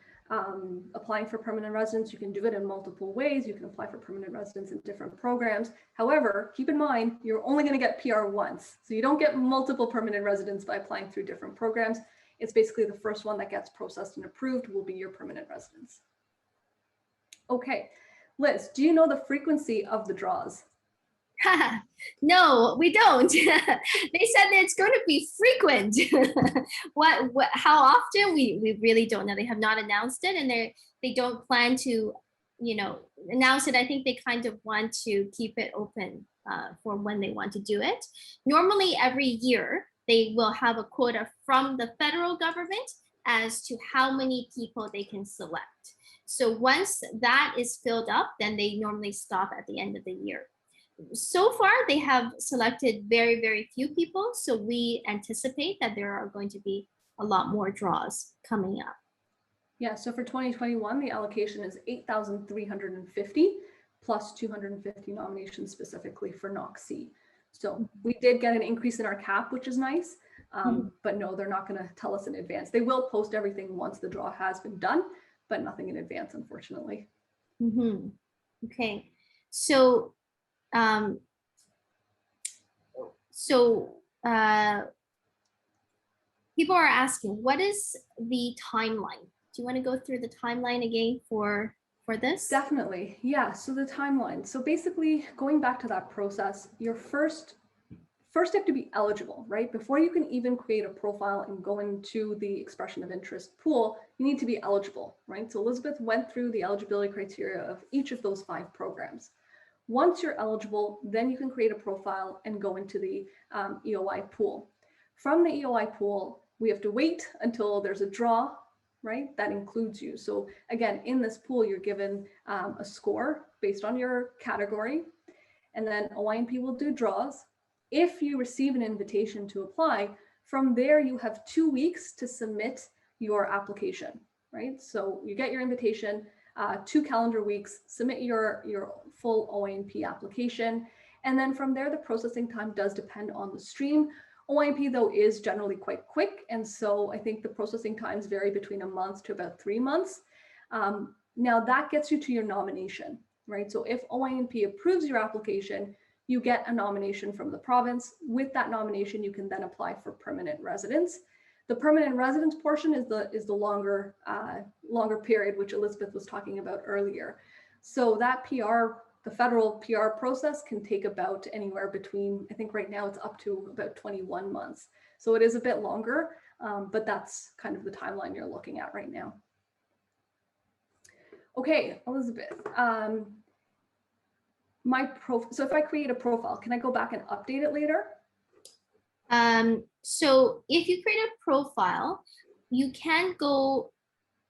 Applying for permanent residence, you can do it in multiple ways. You can apply for permanent residence in different programs. However, keep in mind, you're only going to get PR once. So you don't get multiple permanent residence by applying through different programs. It's basically the first one that gets processed and approved will be your permanent residence. Okay, Liz, do you know the frequency of the draws? No, we don't. They said that it's going to be frequent. How often? We really don't know. They have not announced it, and they don't plan to, announce it. I think they kind of want to keep it open for when they want to do it. Normally, every year they will have a quota from the federal government as to how many people they can select. So once that is filled up, then they normally stop at the end of the year. So far, they have selected very, very few people. So we anticipate that there are going to be a lot more draws coming up. Yeah, so for 2021, the allocation is 8,350 plus 250 nominations specifically for NOC-C. So we did get an increase in our cap, which is nice, but no, they're not going to tell us in advance. They will post everything once the draw has been done, but nothing in advance, unfortunately. Okay, so people are asking, what is the timeline? Do you want to go through the timeline again for this? Definitely, yeah. So the timeline. So basically, going back to that process, your first you have to be eligible, right? Before you can even create a profile and go into the expression of interest pool, you need to be eligible, right? So Elizabeth went through the eligibility criteria of each of those 5 programs. Once you're eligible, then you can create a profile and go into the EOI pool. From the EOI pool, we have to wait until there's a draw, right? That includes you. So again, in this pool, you're given a score based on your category, and then OINP will do draws. If you receive an invitation to apply, from there you have 2 weeks to submit your application, right? So you get your invitation, 2 calendar weeks, submit your full OINP application. And then from there, the processing time does depend on the stream. OINP, though, is generally quite quick. And so I think the processing times vary between a month to about 3 months. Now that gets you to your nomination, right? So if OINP approves your application, you get a nomination from the province. With that nomination, you can then apply for permanent residence. The permanent residence portion is the longer period, which Elizabeth was talking about earlier. So that PR, the federal PR process, can take about anywhere between, I think right now it's up to about 21 months. So it is a bit longer, but that's kind of the timeline you're looking at right now. Okay, Elizabeth, so if I create a profile, can I go back and update it later? So if you create a profile, you can go,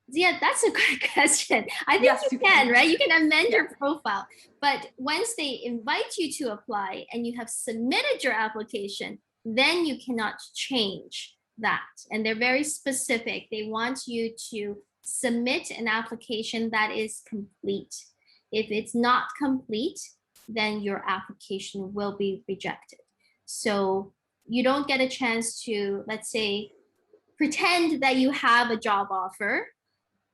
yeah, that's a great question. I think yes, you can, right? You can amend your profile, but once they invite you to apply and you have submitted your application, then you cannot change that. And they're very specific. They want you to submit an application that is complete. If it's not complete, then your application will be rejected. So you don't get a chance to, let's say, pretend that you have a job offer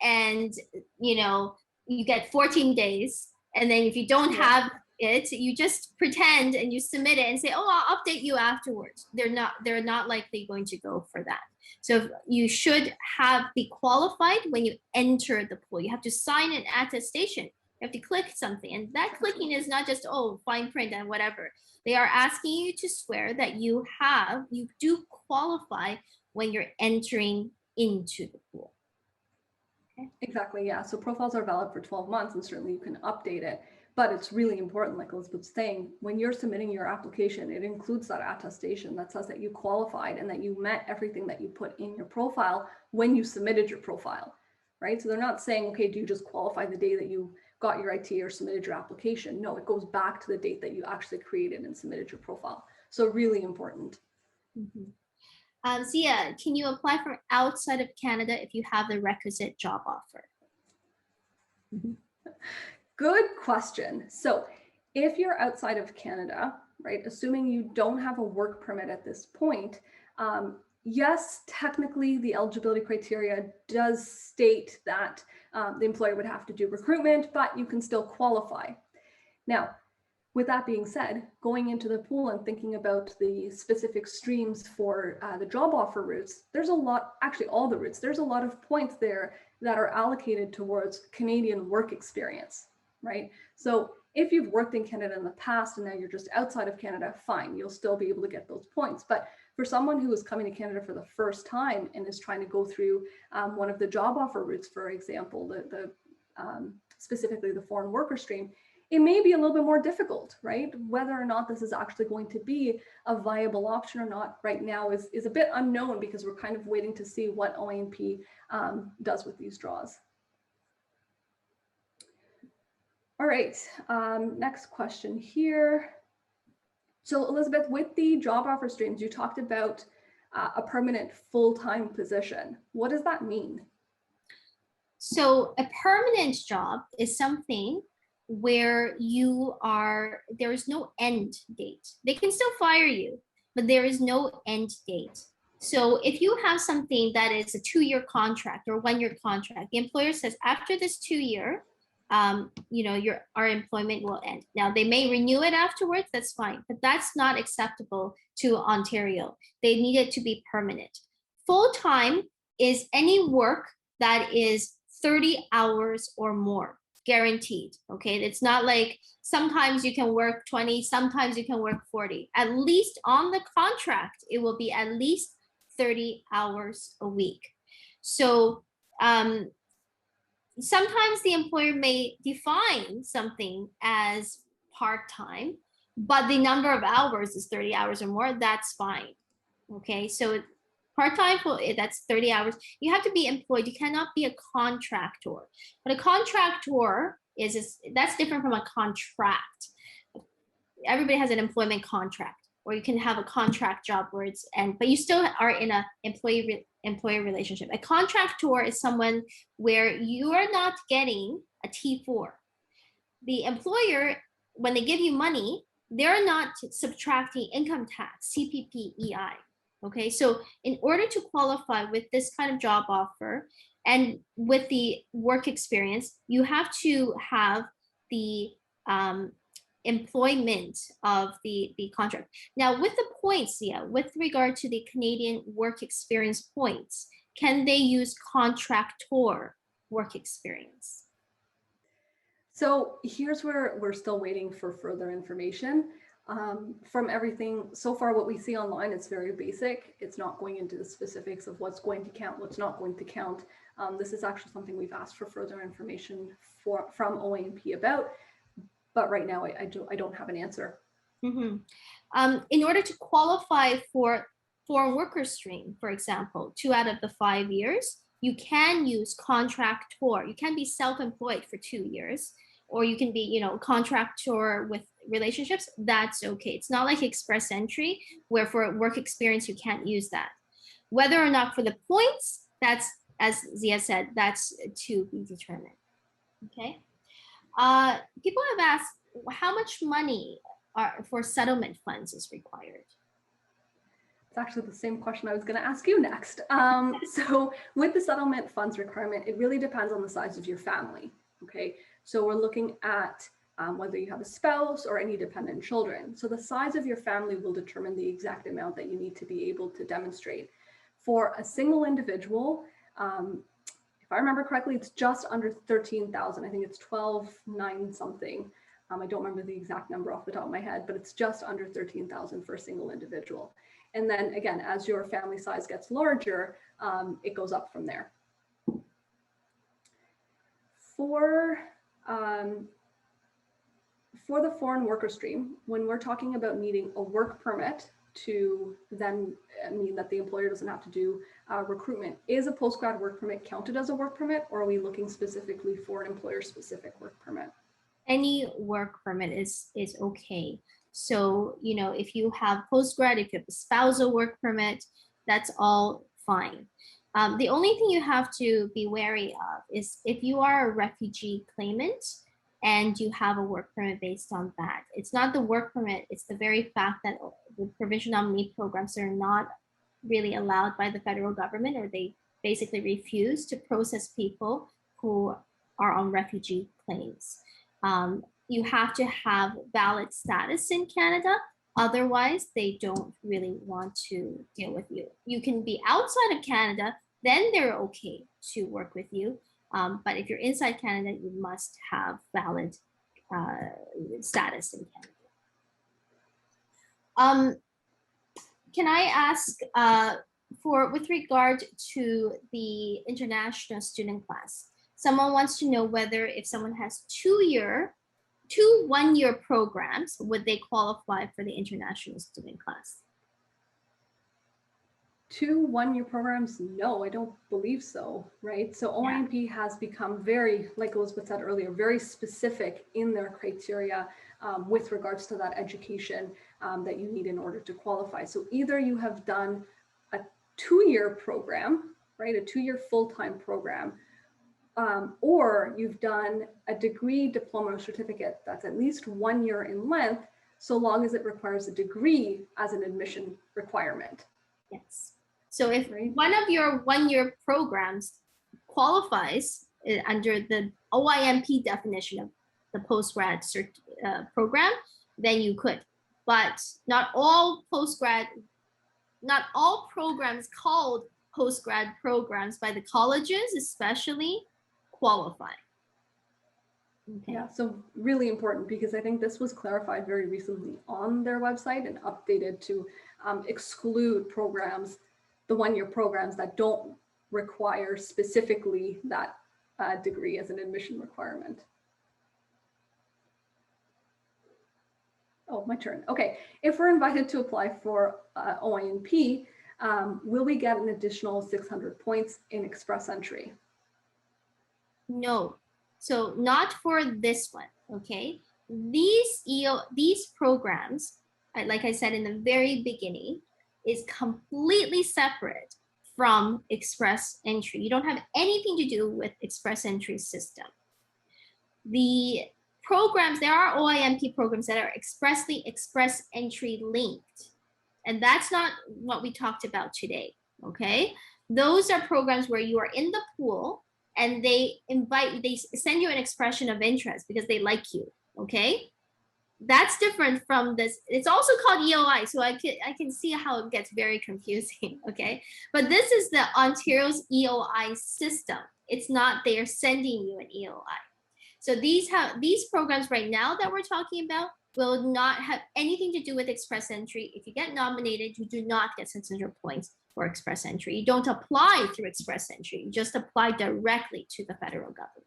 and you get 14 days, and then if you don't have it. You just pretend and you submit it and say, oh, I'll update you afterwards. They're not likely going to go for that. So you should be qualified when you enter the pool. You have to sign an attestation. You have to click something, and that clicking is not just, oh, fine print and whatever. They are asking you to swear that you do qualify when you're entering into the pool. Okay. Exactly, yeah. So profiles are valid for 12 months, and certainly you can update it. But it's really important, like Elizabeth's saying, when you're submitting your application, it includes that attestation that says that you qualified and that you met everything that you put in your profile when you submitted your profile, right? So they're not saying, okay, do you just qualify the day that you got your IT or submitted your application? No, it goes back to the date that you actually created and submitted your profile. So really important. Mm-hmm. Zia, can you apply for outside of Canada if you have the requisite job offer? Mm-hmm. Good question. So if you're outside of Canada, right, assuming you don't have a work permit at this point, yes, technically the eligibility criteria does state that the employer would have to do recruitment, but you can still qualify. Now, with that being said, going into the pool and thinking about the specific streams for the job offer routes, there's a lot, actually all the routes, there's a lot of points there that are allocated towards Canadian work experience, right? So if you've worked in Canada in the past and now you're just outside of Canada, fine, you'll still be able to get those points. But for someone who is coming to Canada for the first time and is trying to go through one of the job offer routes, for example, specifically the foreign worker stream, it may be a little bit more difficult, right? Whether or not this is actually going to be a viable option or not right now is a bit unknown, because we're kind of waiting to see what OINP does with these draws. All right, next question here. So Elizabeth, with the job offer streams, you talked about a permanent full-time position. What does that mean? So a permanent job is something where there is no end date. They can still fire you, but there is no end date. So if you have something that is a 2-year contract or 1-year contract, the employer says after this 2-year, our employment will end. Now they may renew it afterwards, that's fine, but that's not acceptable to Ontario. They need it to be permanent. Full-time is any work that is 30 hours or more, guaranteed. Okay, it's not like sometimes you can work 20, sometimes you can work 40. At least on the contract, it will be at least 30 hours a week. So sometimes the employer may define something as part-time, but the number of hours is 30 hours or more, that's fine. Okay, so part-time, that's 30 hours. You have to be employed. You cannot be a contractor. But a contractor that's different from a contract. Everybody has an employment contract, or you can have a contract job but you still are in an employee relationship. A contractor is someone where you are not getting a T4. The employer, when they give you money, they're not subtracting income tax, CPP, EI. Okay, so in order to qualify with this kind of job offer and with the work experience, you have to have the employment of the contract. Now, with the points, with regard to the Canadian work experience points, can they use contractor work experience? So here's where we're still waiting for further information. From everything so far, what we see online, it's very basic. It's not going into the specifics of what's going to count, what's not going to count. This is actually something we've asked for further information from OINP about, but right now I don't have an answer. Mm-hmm. In order to qualify for foreign worker stream, for example, 2 out of the 5 years, you can use contractor. You can be self-employed for 2 years, or you can be, contractor with relationships. That's okay. It's not like express entry, where for work experience, you can't use that. Whether or not for the points, that's, as Zia said, that's to be determined. Okay. People have asked how much money for settlement funds is required. It's actually the same question I was going to ask you next. So with the settlement funds requirement, it really depends on the size of your family. Okay, so we're looking at whether you have a spouse or any dependent children. So the size of your family will determine the exact amount that you need to be able to demonstrate. For a single individual, if I remember correctly, it's just under 13,000. I think it's 12,9 something. I don't remember the exact number off the top of my head, but it's just under 13,000 for a single individual. And then again, as your family size gets larger, it goes up from there. For the foreign worker stream, when we're talking about needing a work permit to then mean that the employer doesn't have to do recruitment, is a post-grad work permit counted as a work permit, or are we looking specifically for an employer-specific work permit? Any work permit is okay. So, you know, if you have post-grad, if you have a spousal work permit, that's all fine. The only thing you have to be wary of is if you are a refugee claimant and you have a work permit based on that. It's not the work permit, it's the very fact that the provincial nominee programs are not really allowed by the federal government, or they basically refuse to process people who are on refugee claims. You have to have valid status in Canada. Otherwise, they don't really want to deal with you. You can be outside of Canada, then they're okay to work with you. But if you're inside Canada, you must have valid status in Canada. Can I ask with regard to the international student class, someone wants to know whether if someone has two one-year programs, would they qualify for the international student class? 2 one-year programs? No, I don't believe so, right? So OINP has become very, like Elizabeth said earlier, very specific in their criteria with regards to that education that you need in order to qualify. So either you have done a 2-year program, right? A 2-year full-time program, or you've done a degree, diploma, or certificate that's at least 1 year in length, so long as it requires a degree as an admission requirement. Yes. So if one of your one-year programs qualifies under the OINP definition of the postgrad program, then you could. But not all programs called postgrad programs by the colleges especially qualify. Okay. Yeah, so really important, because I think this was clarified very recently on their website and updated to exclude programs, the one-year programs that don't require specifically that degree as an admission requirement. Oh, my turn. Okay, if we're invited to apply for OINP, will we get an additional 600 points in express entry? No. So not for this one, okay? These programs, like I said in the very beginning, is completely separate from express entry. You don't have anything to do with express entry system. The programs, there are OINP programs that are expressly express entry linked. And that's not what we talked about today, okay? Those are programs where you are in the pool and they send you an expression of interest because they like you, okay? That's different from this. It's also called EOI, so I can see how it gets very confusing, okay? But this is the Ontario's EOI system. It's not they're sending you an EOI. So these programs right now that we're talking about will not have anything to do with express entry. If you get nominated, you do not get 600 points for express entry. You don't apply through express entry. You just apply directly to the federal government.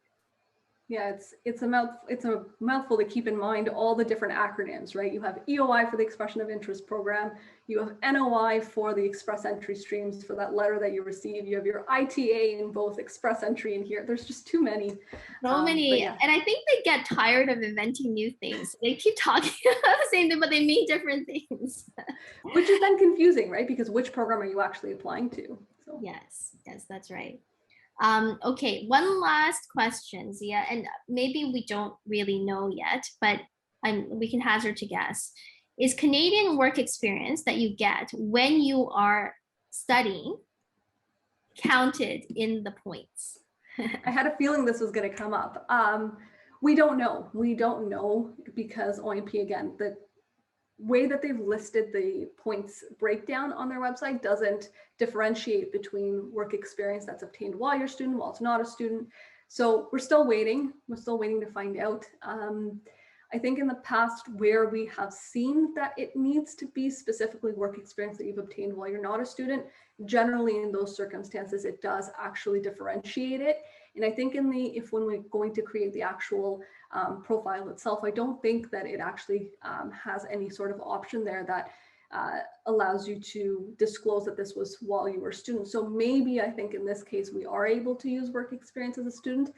Yeah, it's a mouthful to keep in mind all the different acronyms, right? You have EOI for the expression of interest program. You have NOI for the express entry streams for that letter that you receive. You have your ITA in both express entry and here. There's just too many. So many. Yeah. And I think they get tired of inventing new things. They keep talking about the same thing, but they mean different things. Which is then confusing, right? Because which program are you actually applying to? So. Yes, that's right. Okay, one last question, Zia, and maybe we don't really know yet, but we can hazard to guess. Is Canadian work experience that you get when you are studying counted in the points? I had a feeling this was going to come up. We don't know. We don't know because OINP, again, the way that they've listed the points breakdown on their website doesn't differentiate between work experience that's obtained while you're a student, while it's not a student. So we're still waiting. We're still waiting to find out. I think in the past where we have seen that it needs to be specifically work experience that you've obtained while you're not a student, generally in those circumstances, it does actually differentiate it. And I think when we're going to create the actual profile itself, I don't think that it actually has any sort of option there that allows you to disclose that this was while you were a student. So maybe I think in this case, we are able to use work experience as a student.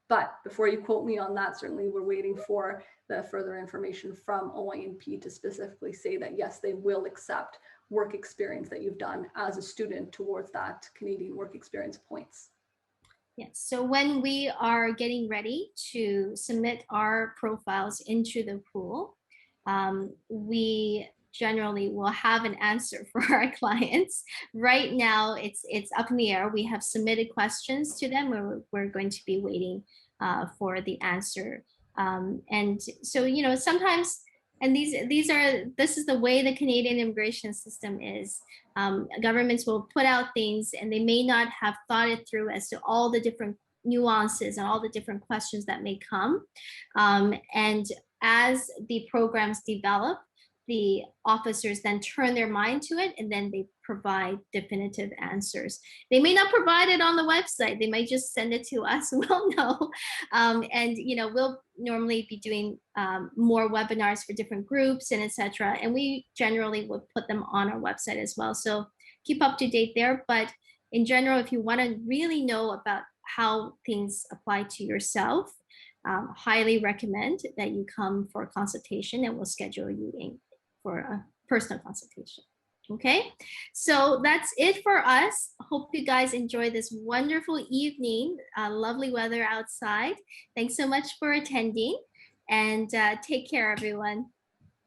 But before you quote me on that, certainly we're waiting for the further information from OINP to specifically say that, yes, they will accept work experience that you've done as a student towards that Canadian work experience points. Yes, so when we are getting ready to submit our profiles into the pool, we generally will have an answer for our clients. Right now, it's up in the air. We have submitted questions to them where we're going to be waiting for the answer. And so, you know, sometimes, and this is the way the Canadian immigration system is. Governments will put out things and they may not have thought it through as to all the different nuances and all the different questions that may come. And as the programs develop, the officers then turn their mind to it and then they provide definitive answers. They may not provide it on the website. They might just send it to us. We'll know. And, you know, we'll normally be doing more webinars for different groups and etc. And we generally would put them on our website as well. So keep up to date there. But in general, if you want to really know about how things apply to yourself, highly recommend that you come for a consultation and we'll schedule you in for a personal consultation. Okay, so that's it for us. Hope you guys enjoy this wonderful evening, lovely weather outside. Thanks so much for attending and take care, everyone.